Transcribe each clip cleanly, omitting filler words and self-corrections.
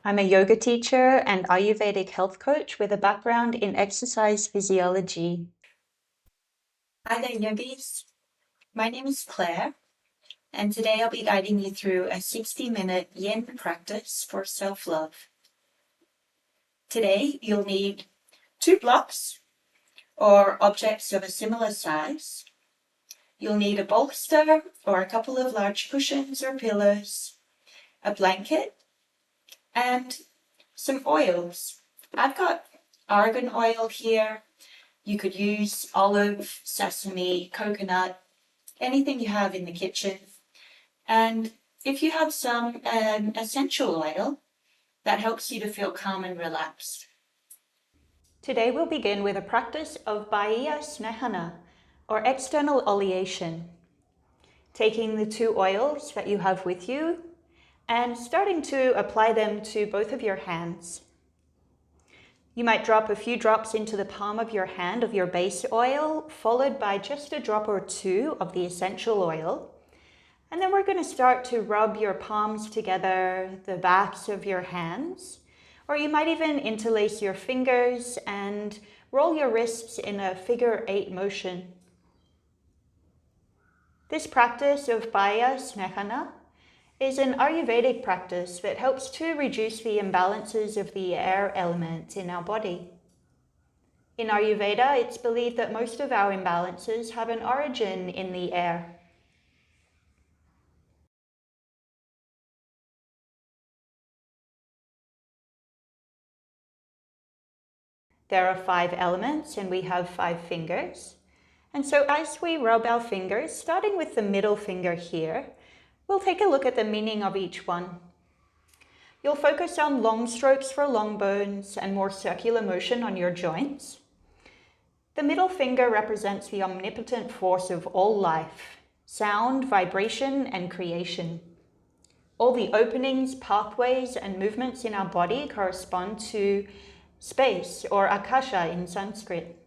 I'm a yoga teacher and Ayurvedic health coach with a background in exercise physiology. Hi there, yogis. My name is Claire, and today I'll be guiding you through a 60-minute yin practice for self-love. Today, you'll need 2 blocks or objects of a similar size. You'll need a bolster or a couple of large cushions or pillows, a blanket, and some oils. I've got argan oil here. You could use olive, sesame, coconut, anything you have in the kitchen. And if you have some essential oil, that helps you to feel calm and relaxed. Today we'll begin with a practice of Baiya Snehana, or external oleation. Taking the 2 oils that you have with you and starting to apply them to both of your hands. You might drop a few drops into the palm of your hand of your base oil, followed by just a drop or 2 of the essential oil. And then we're going to start to rub your palms together, the backs of your hands, or you might even interlace your fingers and roll your wrists in a figure 8 motion. This practice of Baiya Snehana is an Ayurvedic practice that helps to reduce the imbalances of the air element in our body. In Ayurveda, it's believed that most of our imbalances have an origin in the air. There are 5 elements and we have 5 fingers. And so as we rub our fingers, starting with the middle finger here, we'll take a look at the meaning of each one. You'll focus on long strokes for long bones and more circular motion on your joints. The middle finger represents the omnipotent force of all life, sound, vibration, and creation. All the openings, pathways, and movements in our body correspond to space, or akasha in Sanskrit.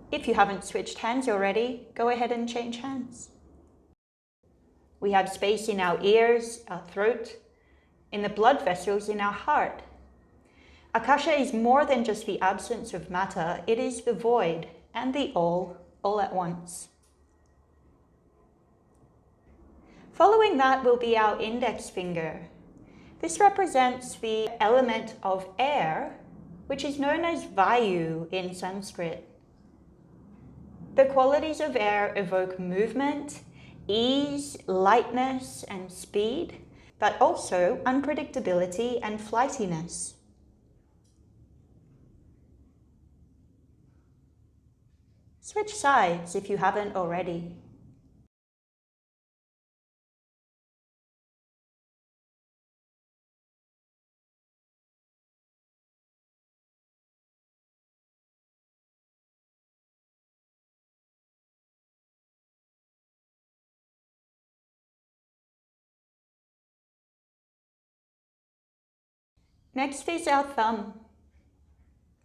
If you haven't switched hands already, go ahead and change hands. We have space in our ears, our throat, in the blood vessels in our heart. Akasha is more than just the absence of matter, it is the void and the all at once. Following that will be our index finger. This represents the element of air, which is known as Vayu in Sanskrit. The qualities of air evoke movement, ease, lightness, and speed, but also unpredictability and flightiness. Switch sides if you haven't already. Next is our thumb.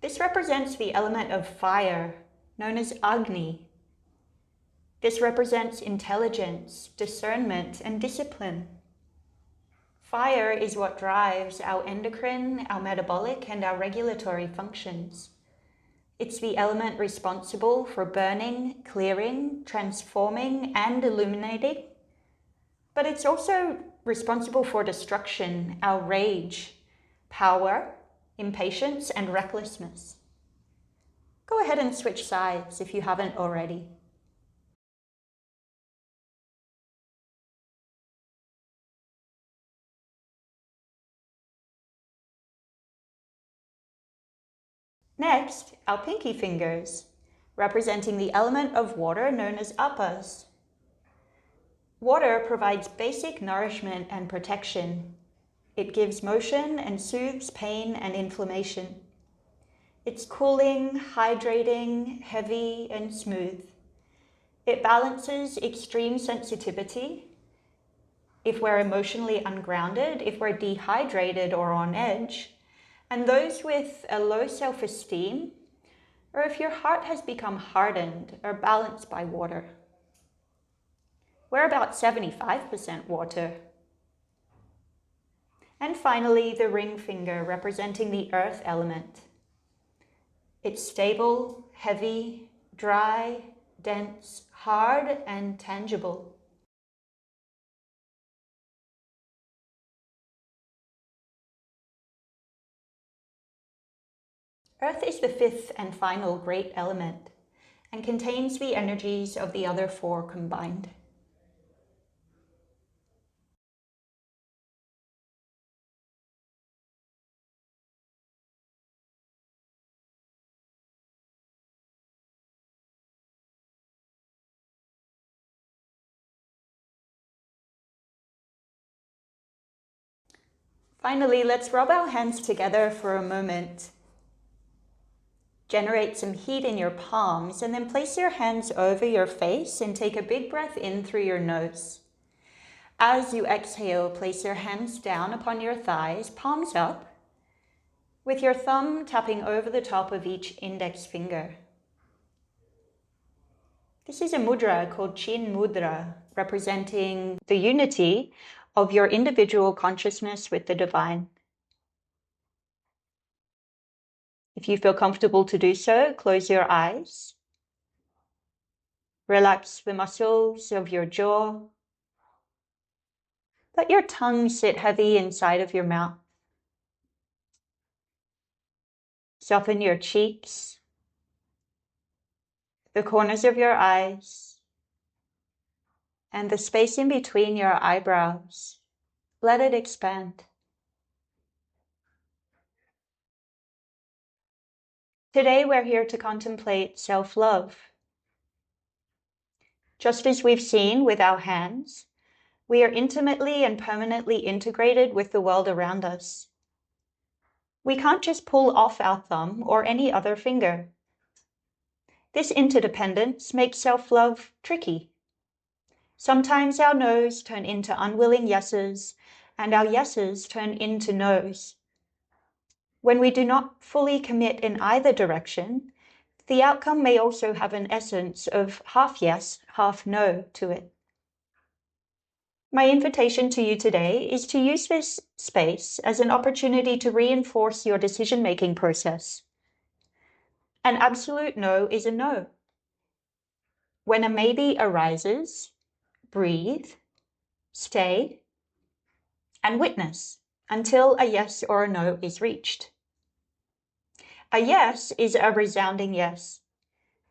This represents the element of fire, known as Agni. This represents intelligence, discernment, and discipline. Fire is what drives our endocrine, our metabolic, and our regulatory functions. It's the element responsible for burning, clearing, transforming, and illuminating. But it's also responsible for destruction, our rage, power, impatience, and recklessness. Go ahead and switch sides if you haven't already. Next, our pinky fingers, representing the element of water known as apas. Water provides basic nourishment and protection. It gives motion and soothes pain and inflammation. It's cooling, hydrating, heavy, and smooth. It balances extreme sensitivity. If we're emotionally ungrounded, if we're dehydrated or on edge, and those with a low self-esteem, or if your heart has become hardened or balanced by water. We're about 75% water. And finally, the ring finger representing the earth element. It's stable, heavy, dry, dense, hard, and tangible. Earth is the fifth and final great element and contains the energies of the other four combined. Finally, let's rub our hands together for a moment. Generate some heat in your palms and then place your hands over your face and take a big breath in through your nose. As you exhale, place your hands down upon your thighs, palms up, with your thumb tapping over the top of each index finger. This is a mudra called Chin Mudra, representing the unity of your individual consciousness with the divine. If you feel comfortable to do so, close your eyes. Relax the muscles of your jaw. Let your tongue sit heavy inside of your mouth. Soften your cheeks, the corners of your eyes, and the space in between your eyebrows. Let it expand. Today we're here to contemplate self-love. Just as we've seen with our hands, we are intimately and permanently integrated with the world around us. We can't just pull off our thumb or any other finger. This interdependence makes self-love tricky. Sometimes our no's turn into unwilling yeses, and our yeses turn into no's. When we do not fully commit in either direction, the outcome may also have an essence of half yes, half no to it. My invitation to you today is to use this space as an opportunity to reinforce your decision-making process. An absolute no is a no. When a maybe arises, breathe, stay, and witness until a yes or a no is reached. A yes is a resounding yes,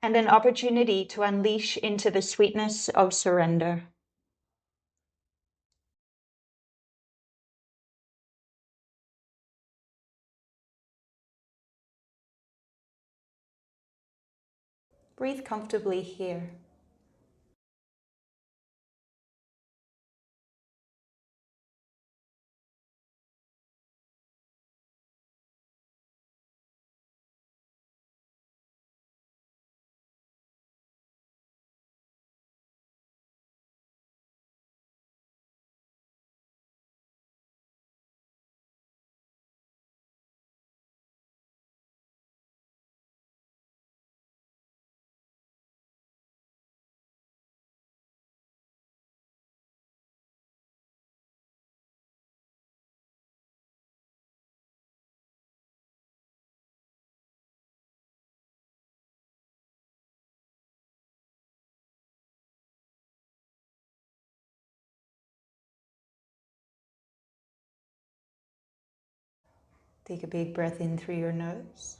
and an opportunity to unleash into the sweetness of surrender. Breathe comfortably here. Take a big breath in through your nose.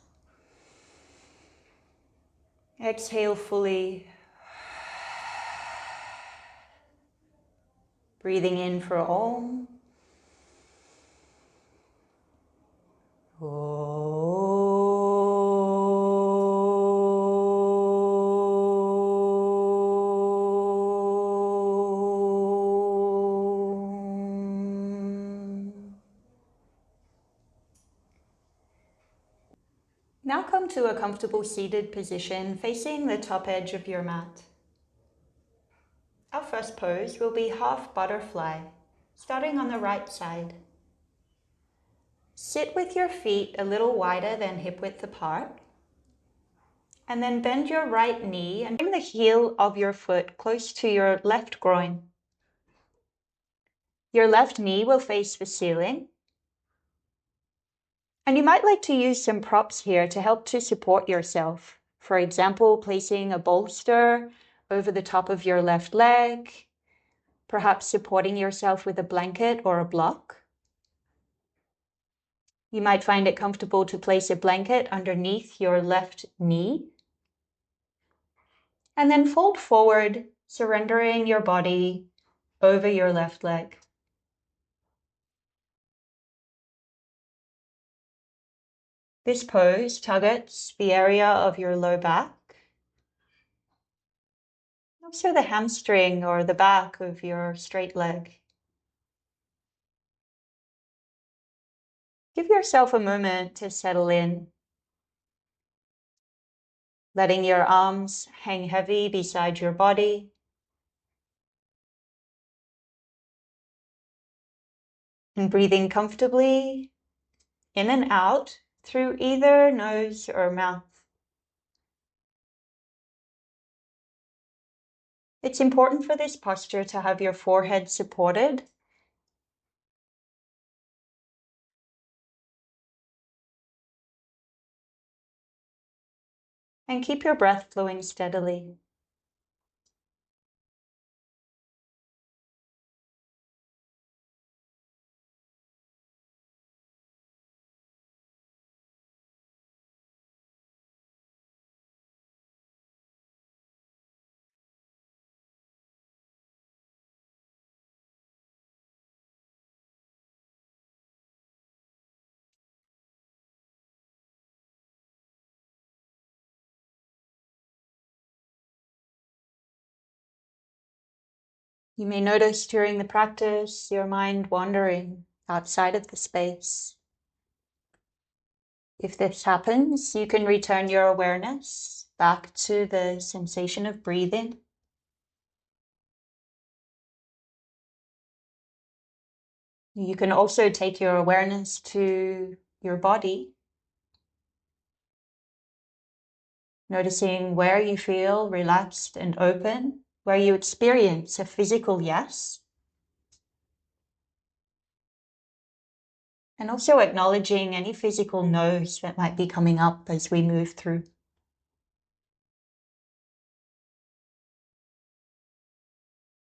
Exhale fully. Breathing in for Om. Now come to a comfortable seated position facing the top edge of your mat. Our first pose will be half butterfly, starting on the right side. Sit with your feet a little wider than hip width apart, and then bend your right knee and bring the heel of your foot close to your left groin. Your left knee will face the ceiling, And you might like to use some props here to help to support yourself. For example, placing a bolster over the top of your left leg, perhaps supporting yourself with a blanket or a block. You might find it comfortable to place a blanket underneath your left knee. And then fold forward, surrendering your body over your left leg. This pose targets the area of your low back, also the hamstring or the back of your straight leg. Give yourself a moment to settle in, letting your arms hang heavy beside your body. And breathing comfortably in and out through either nose or mouth. It's important for this posture to have your forehead supported. And keep your breath flowing steadily. You may notice during the practice your mind wandering outside of the space. If this happens, you can return your awareness back to the sensation of breathing. You can also take your awareness to your body, noticing where you feel relaxed and open, where you experience a physical yes, and also acknowledging any physical no's that might be coming up as we move through.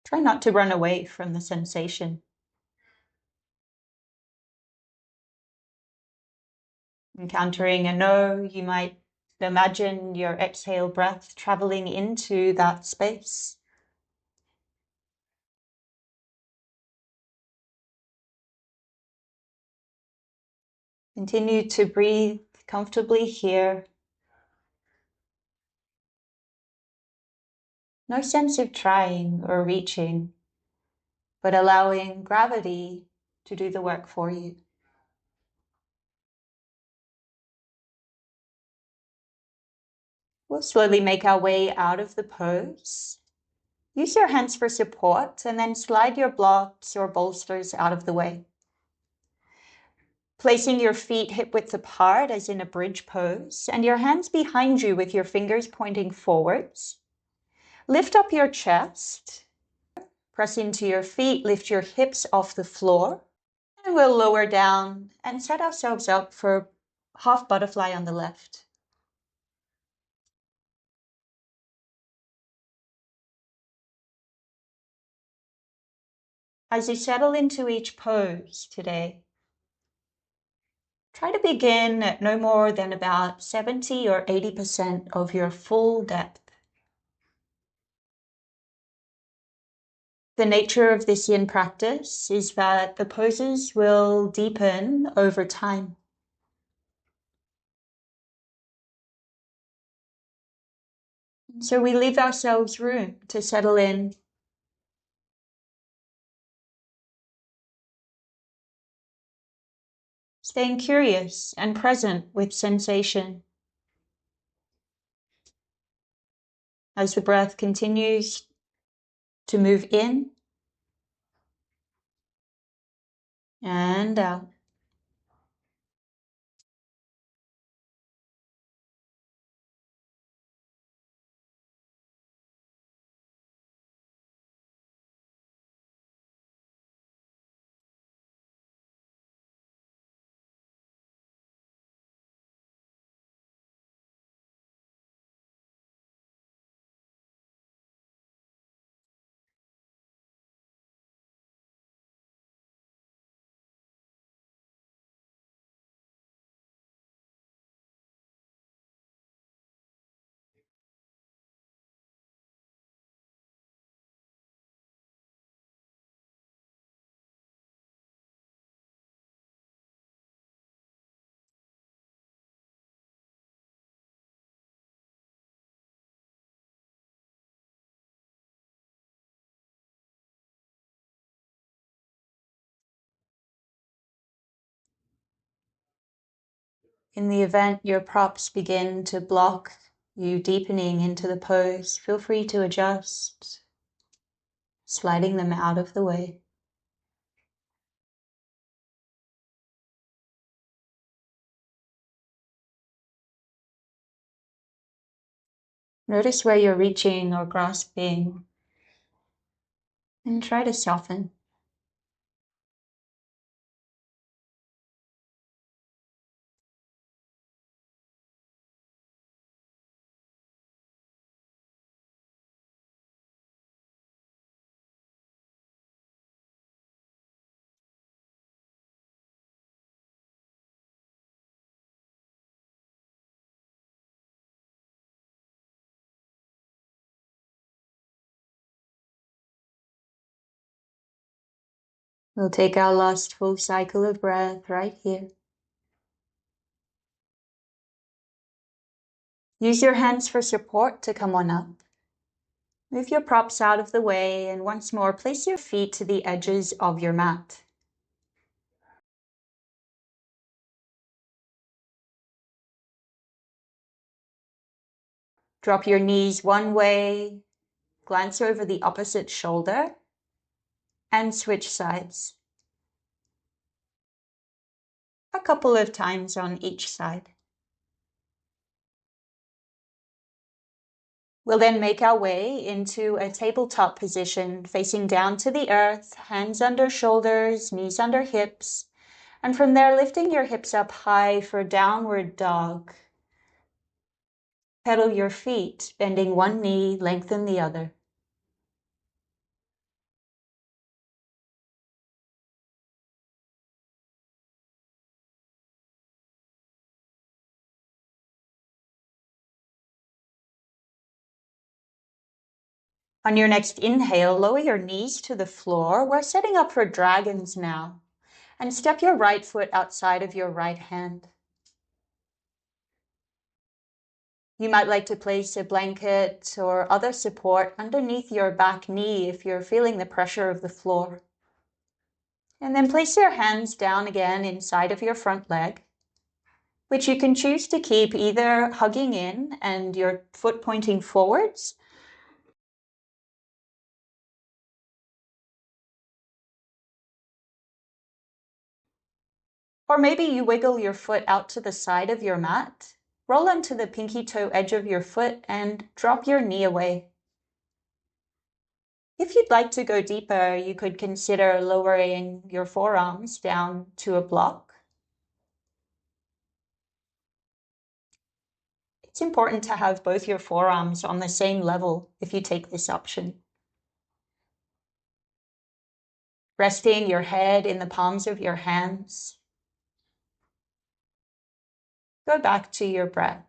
Try not to run away from the sensation. Encountering a no, you might imagine your exhale breath traveling into that space. Continue to breathe comfortably here. No sense of trying or reaching, but allowing gravity to do the work for you. We'll slowly make our way out of the pose. Use your hands for support and then slide your blocks or bolsters out of the way. Placing your feet hip-width apart as in a bridge pose and your hands behind you with your fingers pointing forwards. Lift up your chest, press into your feet, lift your hips off the floor, and we'll lower down and set ourselves up for half butterfly on the left. As you settle into each pose today, try to begin at no more than about 70 or 80% of your full depth. The nature of this yin practice is that the poses will deepen over time. So we leave ourselves room to settle in. Staying curious and present with sensation. As the breath continues to move in and out. In the event your props begin to block you deepening into the pose, feel free to adjust, sliding them out of the way. Notice where you're reaching or grasping, and try to soften. We'll take our last full cycle of breath right here. Use your hands for support to come on up. Move your props out of the way, and once more, place your feet to the edges of your mat. Drop your knees one way, glance over the opposite shoulder, and switch sides. A couple of times on each side. We'll then make our way into a tabletop position, facing down to the earth, hands under shoulders, knees under hips, and from there lifting your hips up high for downward dog. Pedal your feet, bending one knee, lengthen the other. On your next inhale, lower your knees to the floor. We're setting up for dragons now. And step your right foot outside of your right hand. You might like to place a blanket or other support underneath your back knee if you're feeling the pressure of the floor. And then place your hands down again inside of your front leg, which you can choose to keep either hugging in and your foot pointing forwards, or maybe you wiggle your foot out to the side of your mat, roll onto the pinky toe edge of your foot, and drop your knee away. If you'd like to go deeper, you could consider lowering your forearms down to a block. It's important to have both your forearms on the same level if you take this option. Resting your head in the palms of your hands. Go back to your breath.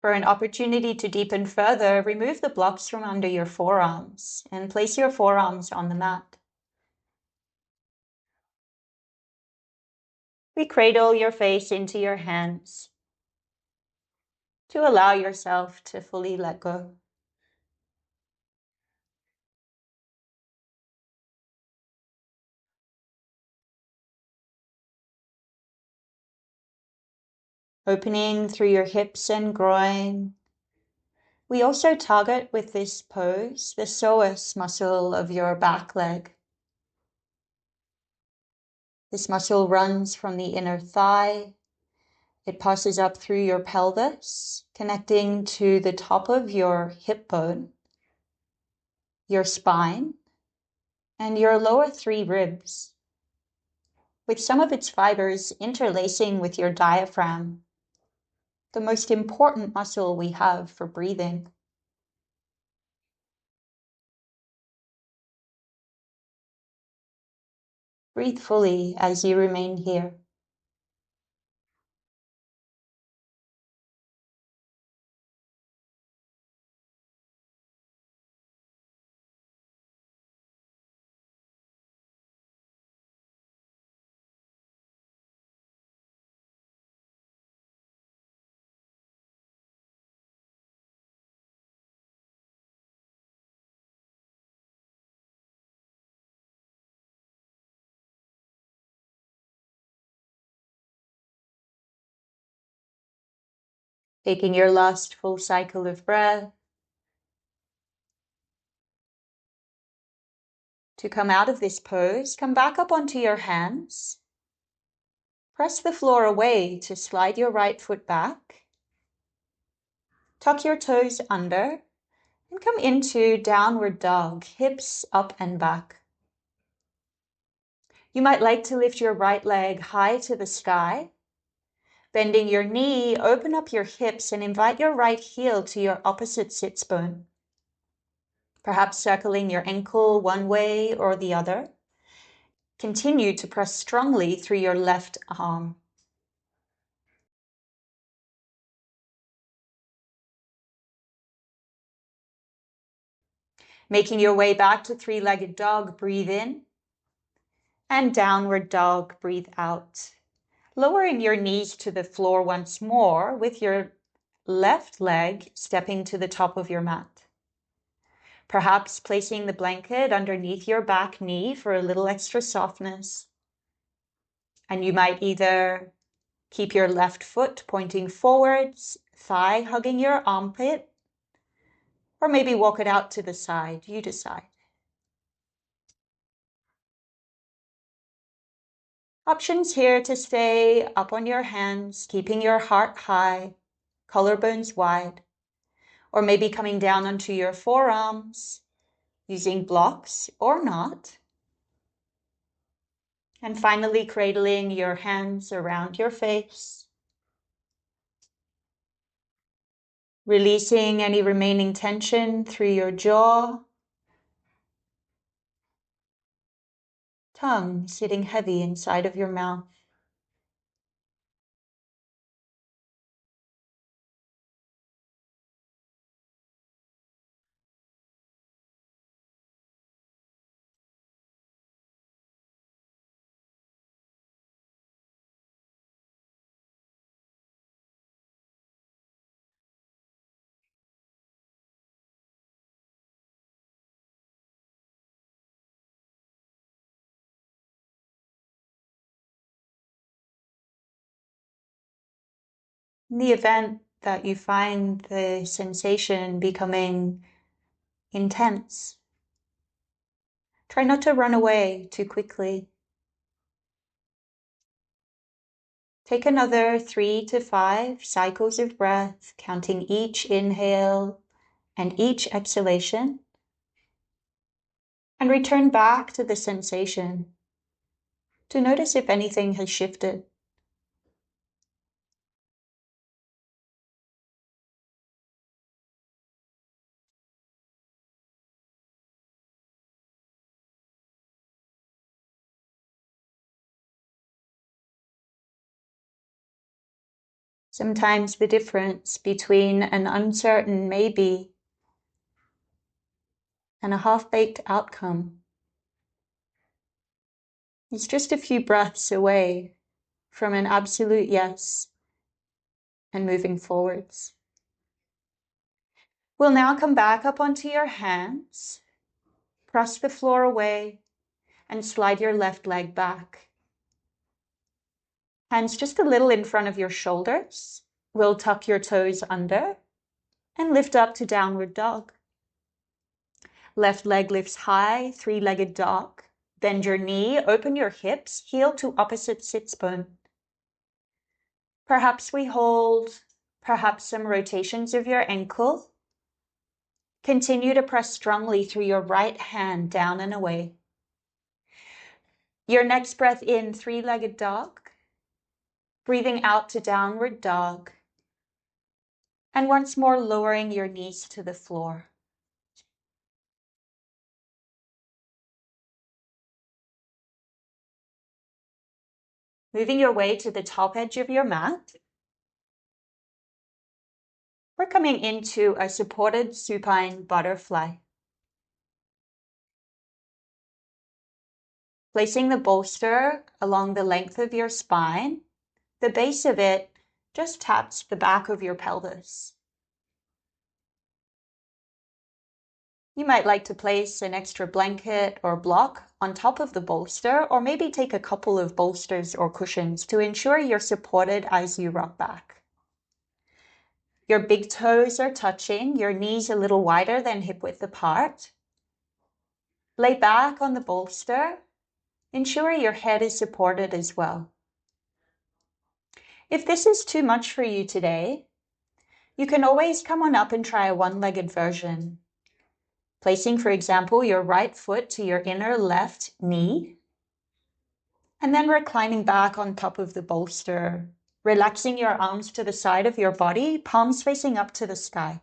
For an opportunity to deepen further, remove the blocks from under your forearms and place your forearms on the mat. Recradle your face into your hands to allow yourself to fully let go. Opening through your hips and groin. We also target with this pose the psoas muscle of your back leg. This muscle runs from the inner thigh. It passes up through your pelvis, connecting to the top of your hip bone, your spine, and your lower 3 ribs, with some of its fibers interlacing with your diaphragm, the most important muscle we have for breathing. Breathe fully as you remain here. Taking your last full cycle of breath. To come out of this pose, come back up onto your hands. Press the floor away to slide your right foot back. Tuck your toes under and come into downward dog, hips up and back. You might like to lift your right leg high to the sky. Bending your knee, open up your hips and invite your right heel to your opposite sits bone. Perhaps circling your ankle one way or the other. Continue to press strongly through your left arm. Making your way back to three-legged dog, breathe in. And downward dog, breathe out. Lowering your knees to the floor once more with your left leg stepping to the top of your mat. Perhaps placing the blanket underneath your back knee for a little extra softness. And you might either keep your left foot pointing forwards, thigh hugging your armpit, or maybe walk it out to the side. You decide. Options here to stay up on your hands, keeping your heart high, collarbones wide, or maybe coming down onto your forearms, using blocks or not. And finally, cradling your hands around your face. Releasing any remaining tension through your jaw. Tongue sitting heavy inside of your mouth. In the event that you find the sensation becoming intense, try not to run away too quickly. Take another 3 to 5 cycles of breath, counting each inhale and each exhalation, and return back to the sensation to notice if anything has shifted. Sometimes the difference between an uncertain maybe and a half-baked outcome is just a few breaths away from an absolute yes and moving forwards. We'll now come back up onto your hands, press the floor away, and slide your left leg back. Hands just a little in front of your shoulders. We'll tuck your toes under and lift up to downward dog. Left leg lifts high, three-legged dog. Bend your knee, open your hips, heel to opposite sits bone. Perhaps we hold, perhaps some rotations of your ankle. Continue to press strongly through your right hand down and away. Your next breath in, three-legged dog. Breathing out to downward dog. And once more lowering your knees to the floor. Moving your way to the top edge of your mat. We're coming into a supported supine butterfly. Placing the bolster along the length of your spine, the base of it just taps the back of your pelvis. You might like to place an extra blanket or block on top of the bolster, or maybe take a couple of bolsters or cushions to ensure you're supported as you rock back. Your big toes are touching, your knees a little wider than hip width apart. Lay back on the bolster, ensuring your head is supported as well. If this is too much for you today, you can always come on up and try a one-legged version. Placing, for example, your right foot to your inner left knee, and then reclining back on top of the bolster, relaxing your arms to the side of your body, palms facing up to the sky.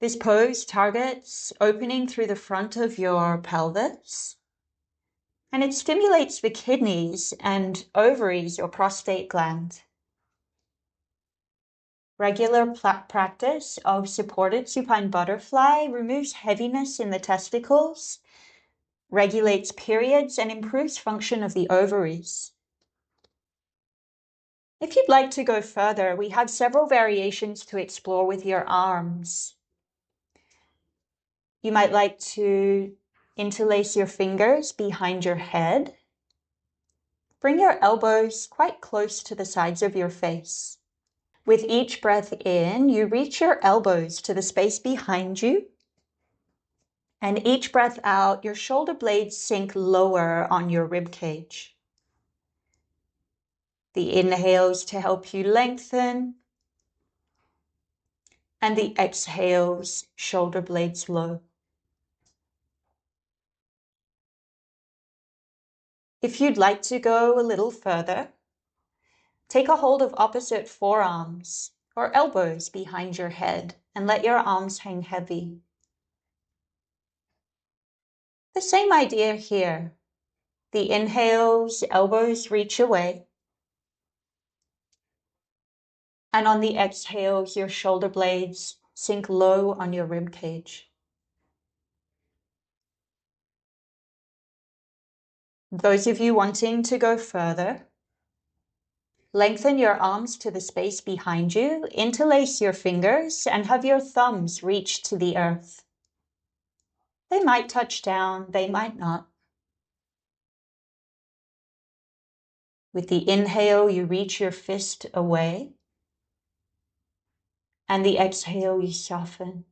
This pose targets opening through the front of your pelvis, and it stimulates the kidneys and ovaries or prostate gland. Regular practice of supported supine butterfly removes heaviness in the testicles, regulates periods, and improves function of the ovaries. If you'd like to go further, we have several variations to explore with your arms. You might like to interlace your fingers behind your head. Bring your elbows quite close to the sides of your face. With each breath in, you reach your elbows to the space behind you. And each breath out, your shoulder blades sink lower on your rib cage. The inhales to help you lengthen, and the exhales, shoulder blades low. If you'd like to go a little further, take a hold of opposite forearms or elbows behind your head and let your arms hang heavy. The same idea here. The inhales, elbows reach away. And on the exhales, your shoulder blades sink low on your rib cage. Those of you wanting to go further, lengthen your arms to the space behind you, interlace your fingers, and have your thumbs reach to the earth. They might touch down, they might not. With the inhale, you reach your fist away, and the exhale, you soften.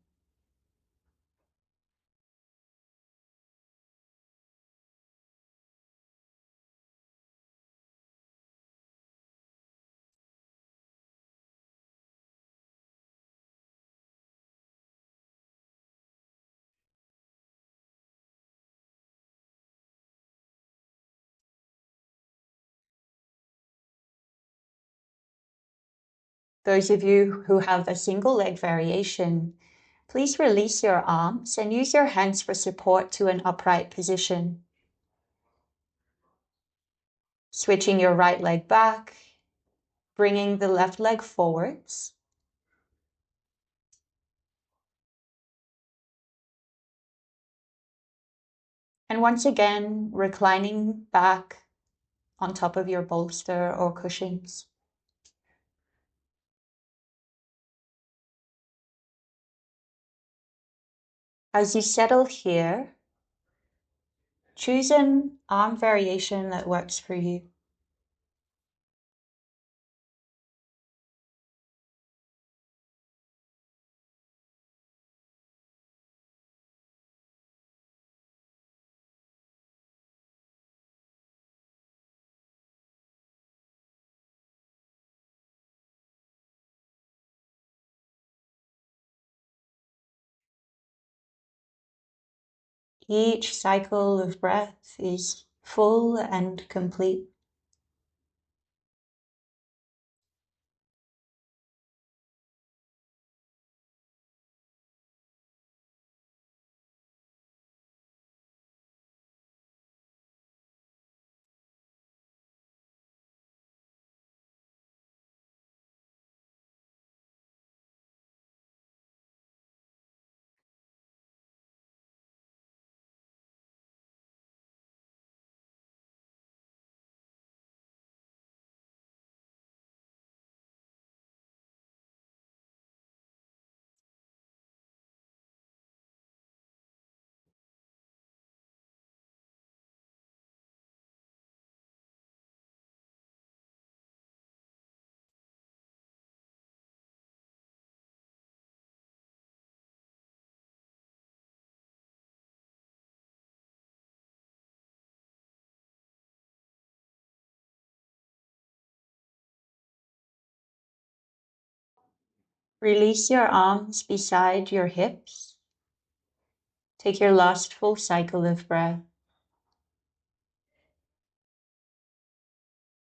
Those of you who have a single leg variation, please release your arms and use your hands for support to an upright position. Switching your right leg back, bringing the left leg forwards. And once again, reclining back on top of your bolster or cushions. As you settle here, choose an arm variation that works for you. Each cycle of breath is full and complete. Release your arms beside your hips. Take your last full cycle of breath.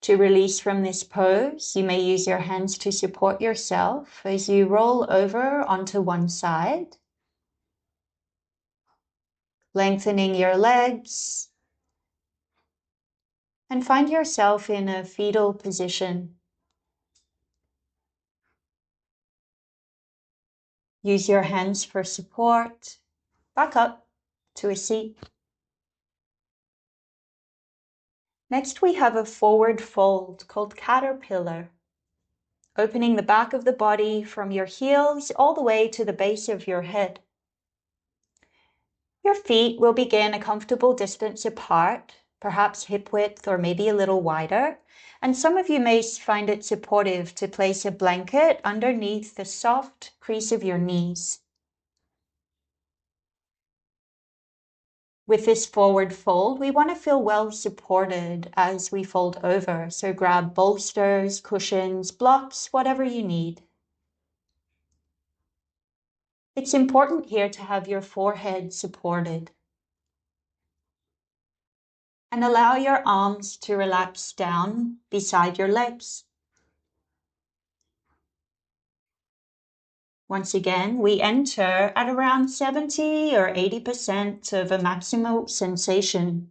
To release from this pose, you may use your hands to support yourself as you roll over onto one side, lengthening your legs, and find yourself in a fetal position. Use your hands for support. Back up to a seat. Next, we have a forward fold called caterpillar, opening the back of the body from your heels all the way to the base of your head. Your feet will begin a comfortable distance apart, perhaps hip width or maybe a little wider, and some of you may find it supportive to place a blanket underneath the soft crease of your knees. With this forward fold, we want to feel well supported as we fold over, so grab bolsters, cushions, blocks, whatever you need. It's important here to have your forehead supported. And allow your arms to relax down beside your legs. Once again, we enter at around 70 or 80% of a maximal sensation,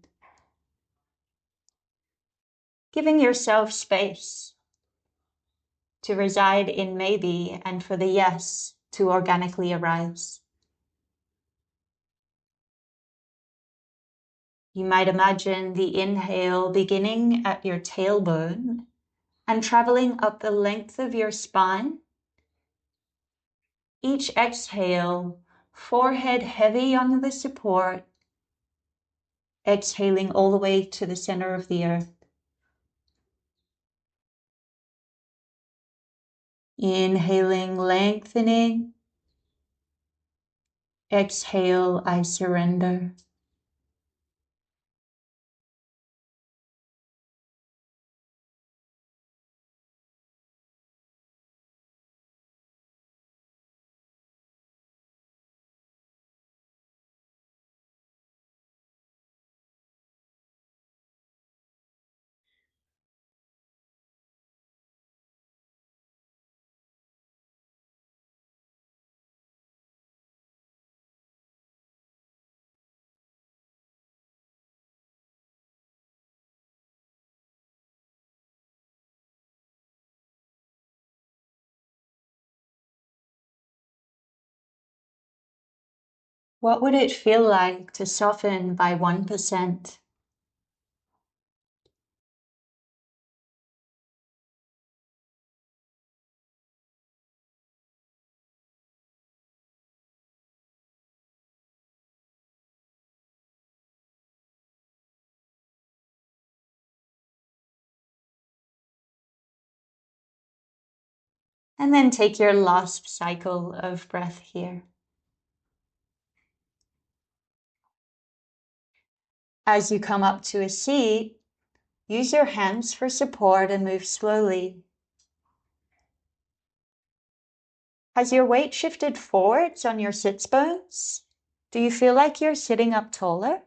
giving yourself space to reside in maybe and for the yes to organically arise. You might imagine the inhale beginning at your tailbone and traveling up the length of your spine. Each exhale, forehead heavy on the support, exhaling all the way to the center of the earth. Inhaling, lengthening. Exhale, I surrender. What would it feel like to soften by 1%? And then take your last cycle of breath here. As you come up to a seat, use your hands for support and move slowly. Has your weight shifted forwards on your sits bones? Do you feel like you're sitting up taller?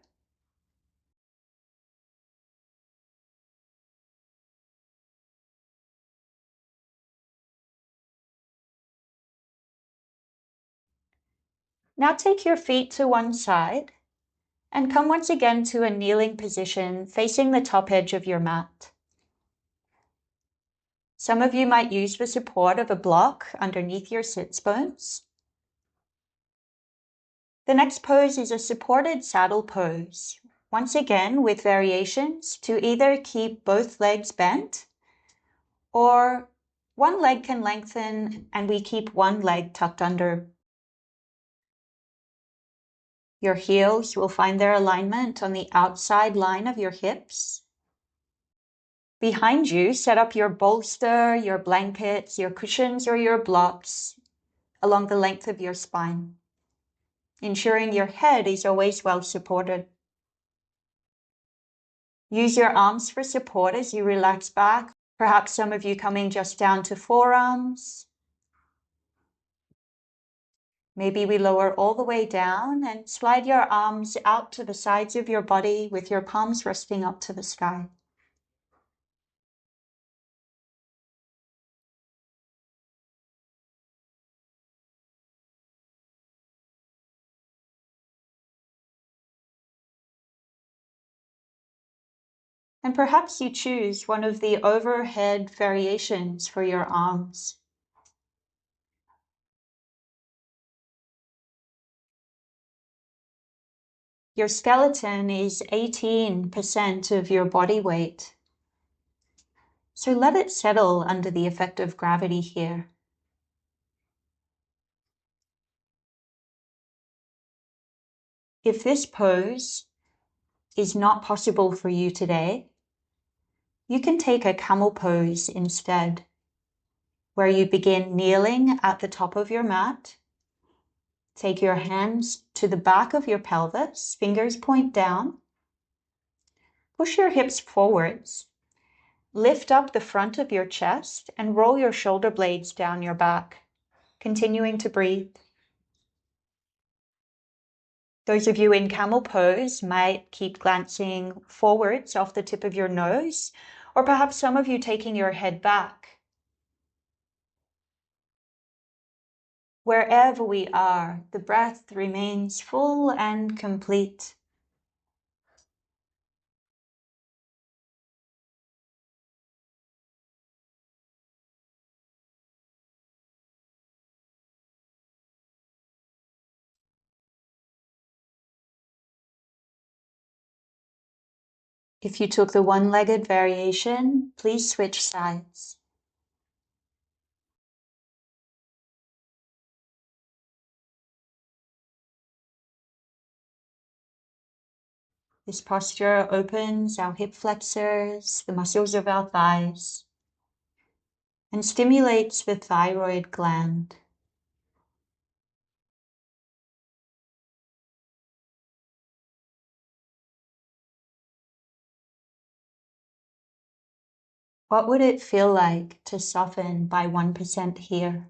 Now take your feet to one side and come once again to a kneeling position facing the top edge of your mat. Some of you might use the support of a block underneath your sits bones. The next pose is a supported saddle pose, once again with variations to either keep both legs bent or one leg can lengthen and we keep one leg tucked under. Your heels will find their alignment on the outside line of your hips. Behind you, set up your bolster, your blankets, your cushions, or your blocks along the length of your spine, ensuring your head is always well supported. Use your arms for support as you relax back, perhaps some of you coming just down to forearms. Maybe we lower all the way down and slide your arms out to the sides of your body with your palms resting up to the sky. And perhaps you choose one of the overhead variations for your arms. Your skeleton is 18% of your body weight. So let it settle under the effect of gravity here. If this pose is not possible for you today, you can take a camel pose instead, where you begin kneeling at the top of your mat. Take your hands to the back of your pelvis, fingers point down. Push your hips forwards. Lift up the front of your chest and roll your shoulder blades down your back, continuing to breathe. Those of you in camel pose might keep glancing forwards off the tip of your nose, or perhaps some of you taking your head back. Wherever we are, the breath remains full and complete. If you took the one-legged variation, please switch sides. This posture opens our hip flexors, the muscles of our thighs, and stimulates the thyroid gland. What would it feel like to soften by 1% here?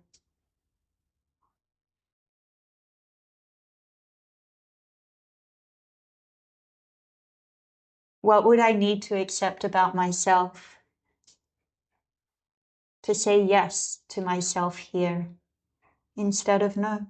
What would I need to accept about myself to say yes to myself here instead of no?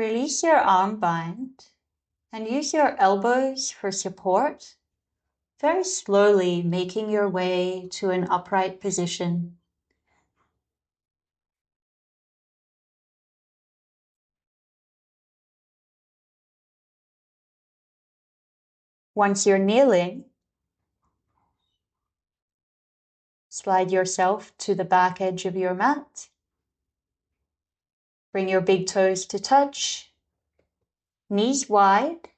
Release your arm bind and use your elbows for support, very slowly making your way to an upright position. Once you're kneeling, slide yourself to the back edge of your mat. Bring your big toes to touch, knees wide,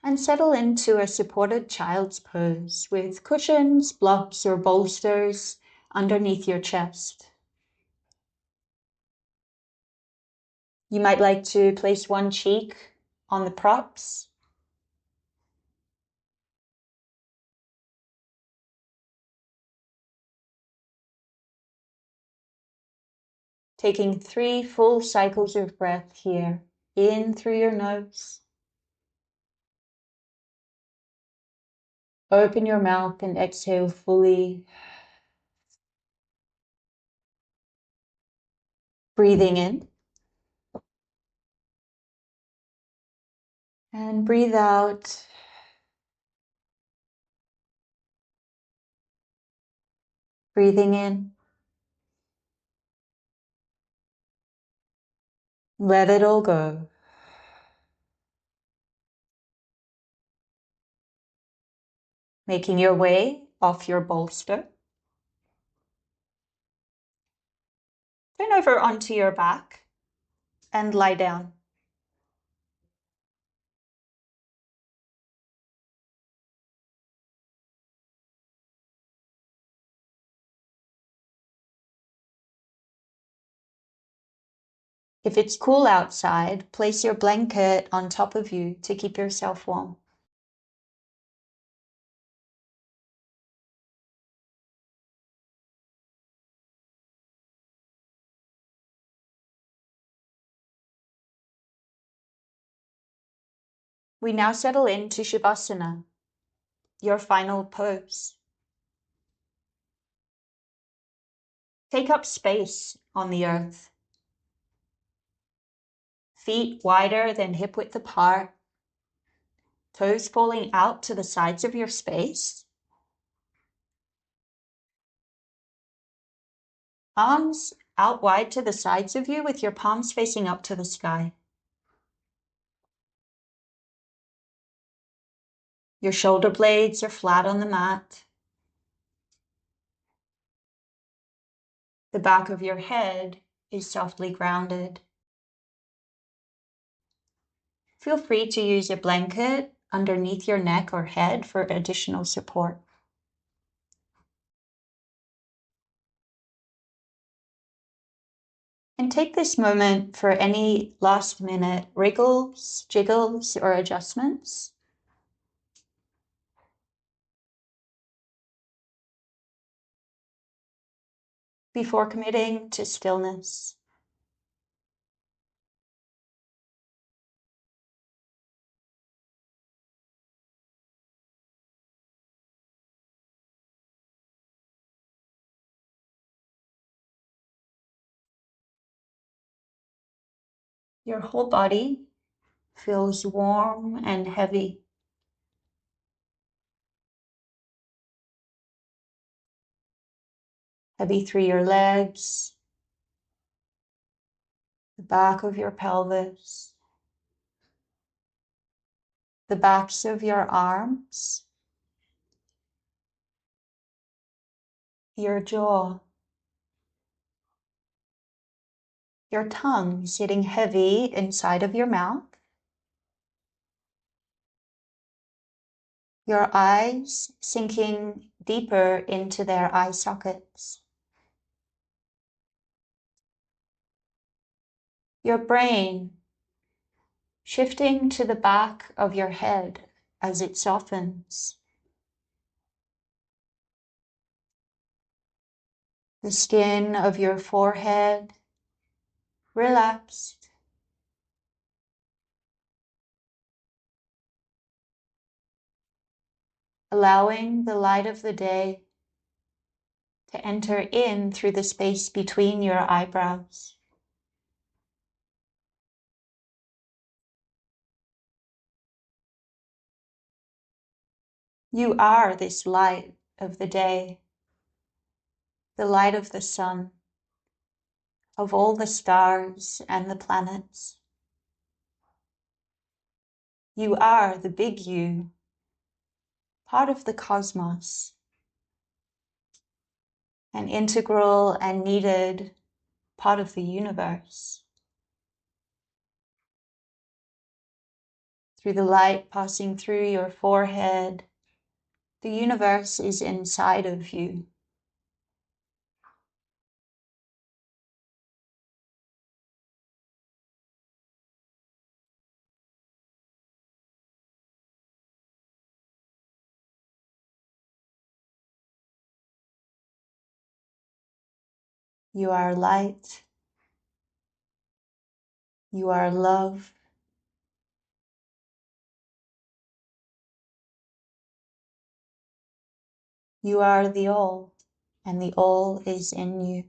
and settle into a supported child's pose with cushions, blocks, or bolsters underneath your chest. You might like to place one cheek on the props. Taking 3 full cycles of breath here, in through your nose. Open your mouth and exhale fully. Breathing in. And breathe out. Breathing in. Let it all go. Making your way off your bolster. Turn over onto your back and lie down. If it's cool outside, place your blanket on top of you to keep yourself warm. We now settle into Shavasana, your final pose. Take up space on the earth. Feet wider than hip width apart, toes falling out to the sides of your space. Arms out wide to the sides of you with your palms facing up to the sky. Your shoulder blades are flat on the mat. The back of your head is softly grounded. Feel free to use a blanket underneath your neck or head for additional support. And take this moment for any last minute wriggles, jiggles, or adjustments. Before committing to stillness. Your whole body feels warm and heavy. Heavy through your legs, the back of your pelvis, the backs of your arms, your jaw, your tongue sitting heavy inside of your mouth, your eyes sinking deeper into their eye sockets, your brain shifting to the back of your head as it softens, the skin of your forehead relaxed, allowing the light of the day to enter in through the space between your eyebrows. You are this light of the day, the light of the sun, of all the stars and the planets. You are the big you, part of the cosmos, an integral and needed part of the universe. Through the light passing through your forehead, the universe is inside of you. You are light. You are love. You are the all, and the all is in you.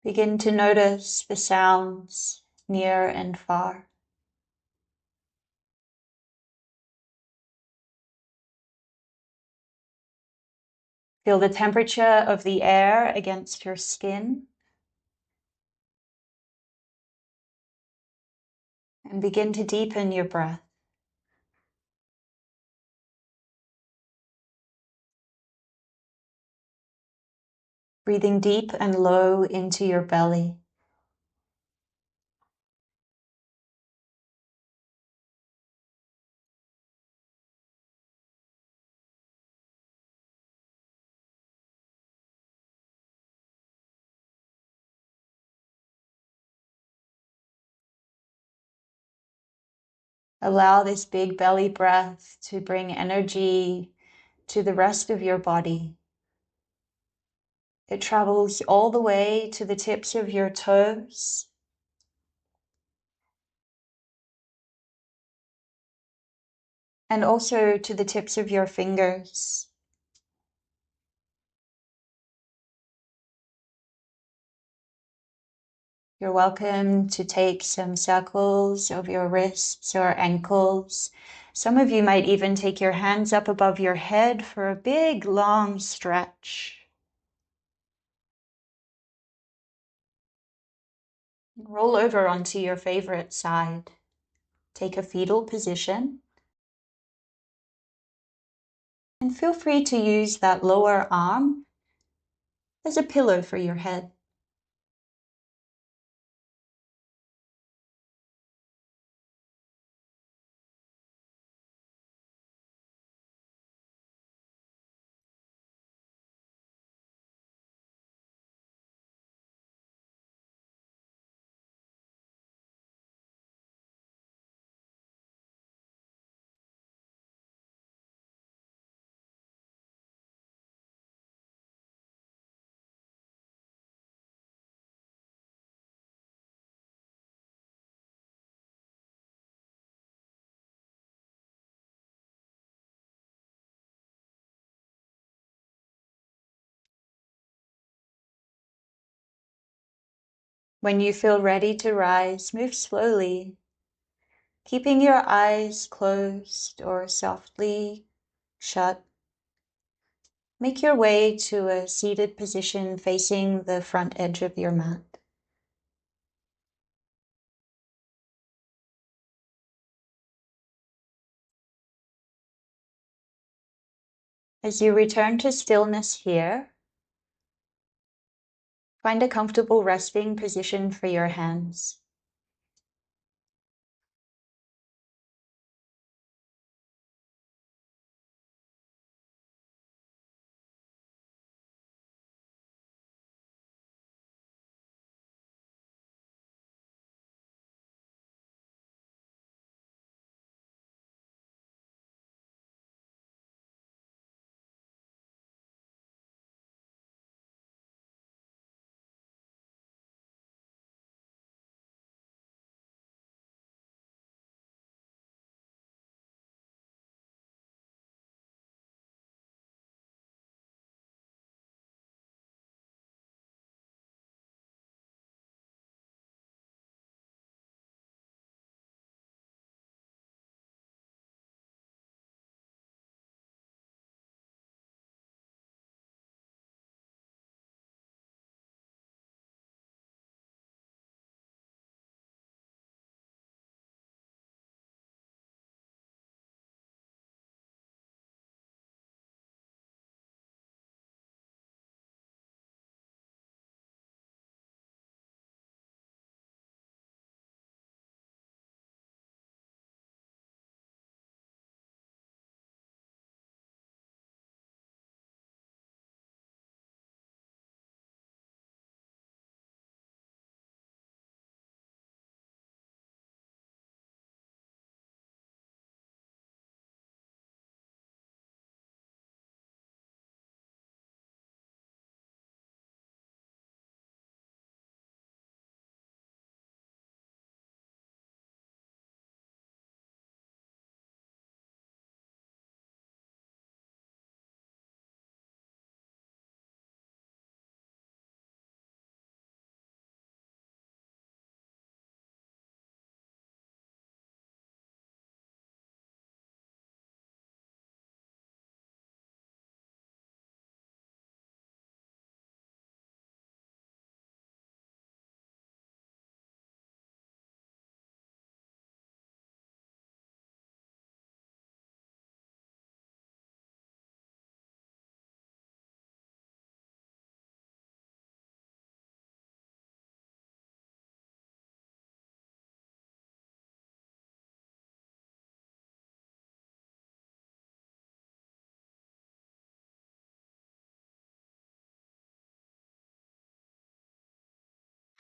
Begin to notice the sounds near and far. Feel the temperature of the air against your skin. And begin to deepen your breath. Breathing deep and low into your belly. Allow this big belly breath to bring energy to the rest of your body. It travels all the way to the tips of your toes, and also to the tips of your fingers. You're welcome to take some circles of your wrists or ankles. Some of you might even take your hands up above your head for a big, long stretch. Roll over onto your favorite side. Take a fetal position. And feel free to use that lower arm as a pillow for your head. When you feel ready to rise, move slowly, keeping your eyes closed or softly shut. Make your way to a seated position facing the front edge of your mat. As you return to stillness here, find a comfortable resting position for your hands.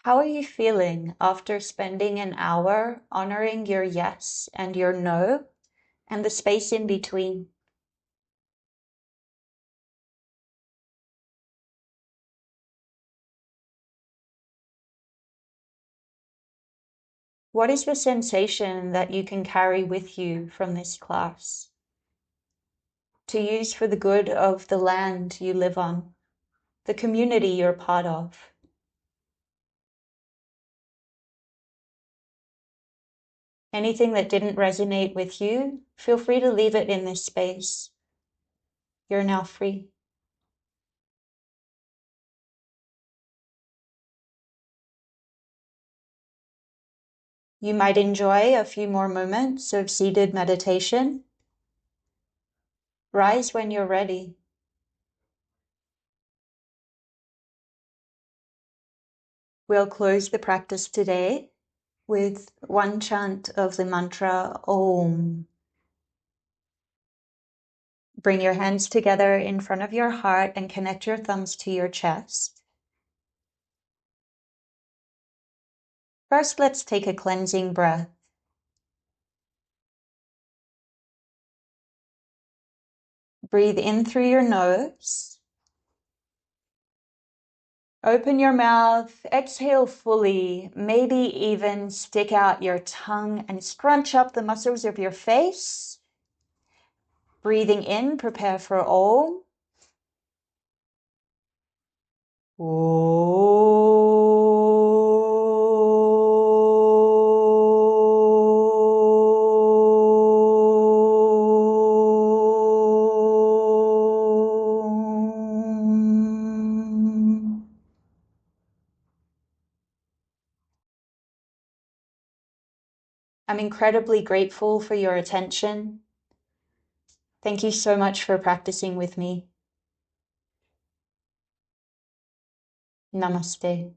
How are you feeling after spending an hour honoring your yes and your no and the space in between? What is the sensation that you can carry with you from this class to use for the good of the land you live on, the community you're part of? Anything that didn't resonate with you, feel free to leave it in this space. You're now free. You might enjoy a few more moments of seated meditation. Rise when you're ready. We'll close the practice today with one chant of the mantra Om. Bring your hands together in front of your heart and connect your thumbs to your chest. First, let's take a cleansing breath. Breathe in through your nose. Open your mouth, exhale fully, maybe even stick out your tongue and scrunch up the muscles of your face. Breathing in, prepare for Om. I'm incredibly grateful for your attention. Thank you so much for practicing with me. Namaste.